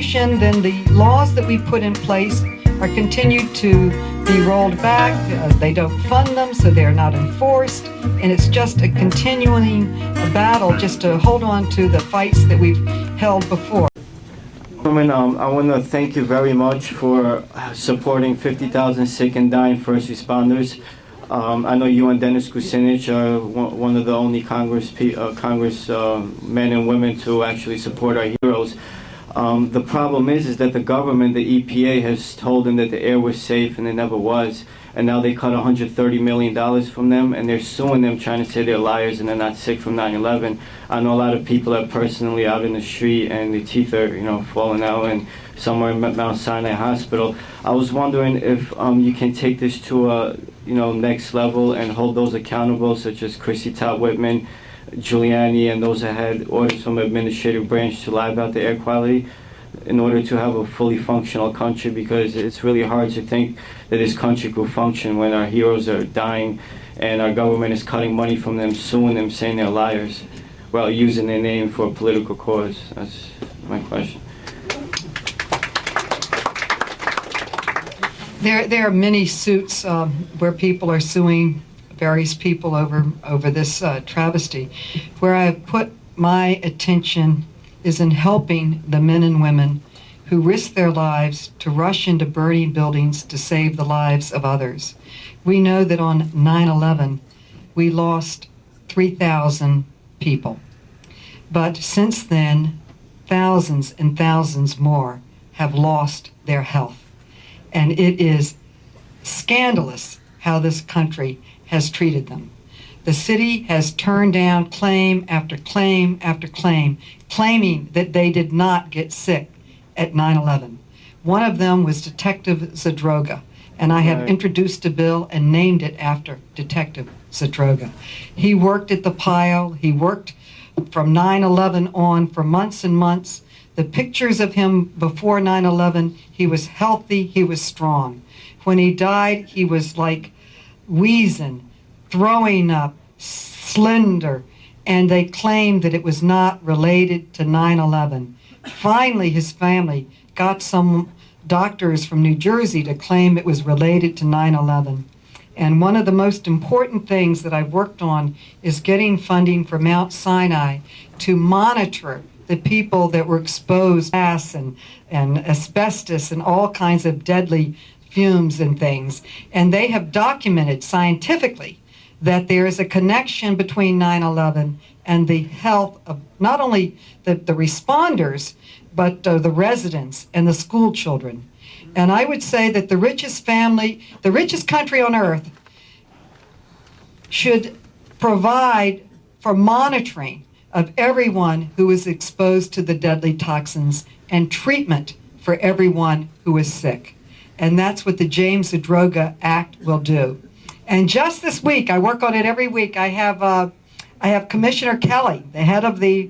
Constitution, then the laws that we put in place are continued to be rolled back. They don't fund them, so they're not enforced. And it's just a continuing battle just to hold on to the fights that we've held before. Woman, I want to thank you very much for supporting 50,000 sick and dying first responders. I know you and Dennis Kucinich are one of the only congressmen and women to actually support our heroes. The problem is that the government, the EPA, has told them that the air was safe and it never was. And now they cut $130 million from them, and they're suing them, trying to say they're liars and they're not sick from 9/11. I know a lot of people are personally out in the street and their teeth are, falling out, and somewhere in Mount Sinai Hospital. I was wondering if you can take this to a, next level and hold those accountable, such as Chrissy Todd Whitman, Giuliani, and those that had orders from the administrative branch to lie about the air quality, in order to have a fully functional country, because it's really hard to think that this country could function when our heroes are dying and our government is cutting money from them, suing them, saying they're liars, while using their name for a political cause. That's my question. There are many suits where people are suing various people over this travesty. Where I've put my attention is in helping the men and women who risk their lives to rush into burning buildings to save the lives of others. We know that on 9/11, we lost 3,000 people. But since then, thousands and thousands more have lost their health. And it is scandalous how this country has treated them. The city has turned down claim after claim after claim, claiming that they did not get sick at 9/11. One of them was Detective Zadroga, and I have introduced a bill and named it after Detective Zadroga. He worked at the pile. He worked from 9/11 on for months and months. The pictures of him before 9/11, he was healthy, he was strong. When he died, he was like wheezing, throwing up, slender, and they claimed that it was not related to 9/11. Finally, his family got some doctors from New Jersey to claim it was related to 9/11. And one of the most important things that I've worked on is getting funding for Mount Sinai to monitor the people that were exposed to gas and asbestos and all kinds of deadly fumes and things. And they have documented scientifically that there is a connection between 9/11 and the health of not only the responders, but the residents and the school children. And I would say that the richest country on earth should provide for monitoring of everyone who is exposed to the deadly toxins and treatment for everyone who is sick. And that's what the James Zadroga Act will do. And just this week, I work on it every week, I have Commissioner Kelly, the head of the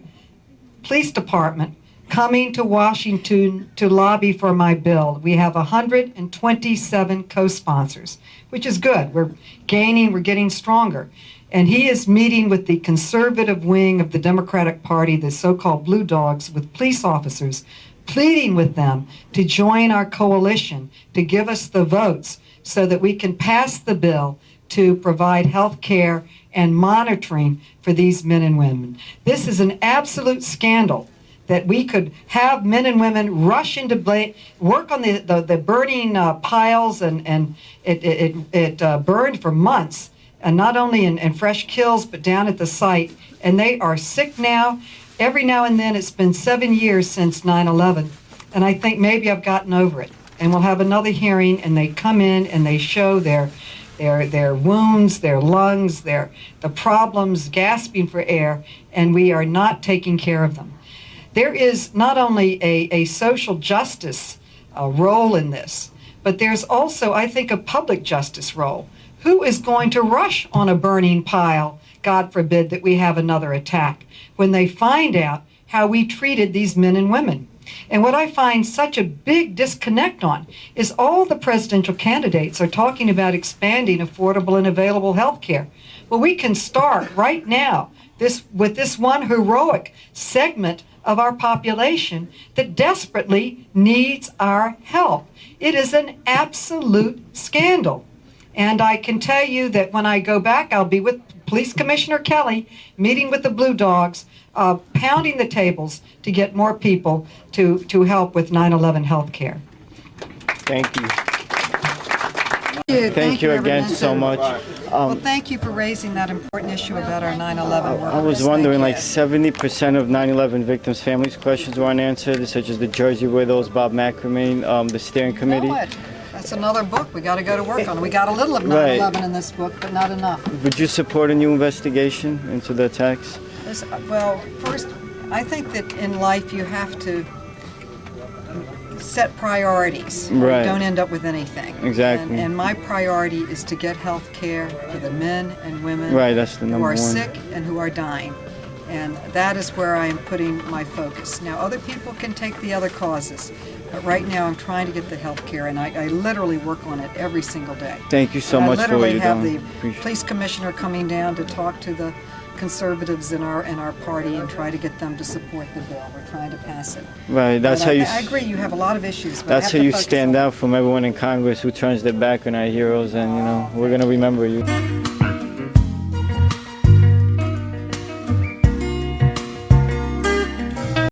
police department, coming to Washington to lobby for my bill. We have 127 co-sponsors, which is good. We're getting stronger. And he is meeting with the conservative wing of the Democratic Party, the so-called Blue Dogs, with police officers, pleading with them to join our coalition, to give us the votes so that we can pass the bill to provide health care and monitoring for these men and women. This is an absolute scandal that we could have men and women rush into work on the burning piles, and it burned for months, and not only in Fresh Kills, but down at the site. And they are sick now. Every now and then, it's been 7 years since 9/11, and I think maybe I've gotten over it. And we'll have another hearing, and they come in and they show their wounds, their lungs, the problems, gasping for air, and we are not taking care of them. There is not only a social justice role in this, but there's also, I think, a public justice role. Who is going to rush on a burning pile, God forbid that we have another attack, when they find out how we treated these men and women? And what I find such a big disconnect on is all the presidential candidates are talking about expanding affordable and available health care. Well, we can start right now with this one heroic segment of our population that desperately needs our help. It is an absolute scandal. And I can tell you that when I go back, I'll be with Police Commissioner Kelly, meeting with the Blue Dogs, pounding the tables to get more people to help with 9/11 health care. Thank you. Thank you again so much. Well, thank you for raising that important issue about our 9/11 workers. I was wondering, Thank like you. 70% of 9/11 victims' families' questions were unanswered, such as the Jersey widows, Bob McRemain, the steering committee. You know what? That's another book we got to go to work on. We got a little of Right. 9/11 in this book, but not enough. Would you support a new investigation into the attacks? Well, first, I think that in life you have to set priorities. Or Right. you don't end up with anything. Exactly. And my priority is to get health care for the men and women Right, that's the who number are one. sick and who are dying. And that is where I am putting my focus. Now, other people can take the other causes, but right now I'm trying to get the health care, and I literally work on it every single day. Thank you so And much for what I you're literally have doing. the Appreciate police commissioner coming down to talk to the conservatives in our party and try to get them to support the bill. We're trying to pass it. Right, that's But how you. I agree, you have a lot of issues. But I That's have how to you focus stand on- out from everyone in Congress who turns their back on our heroes, and we're gonna remember you.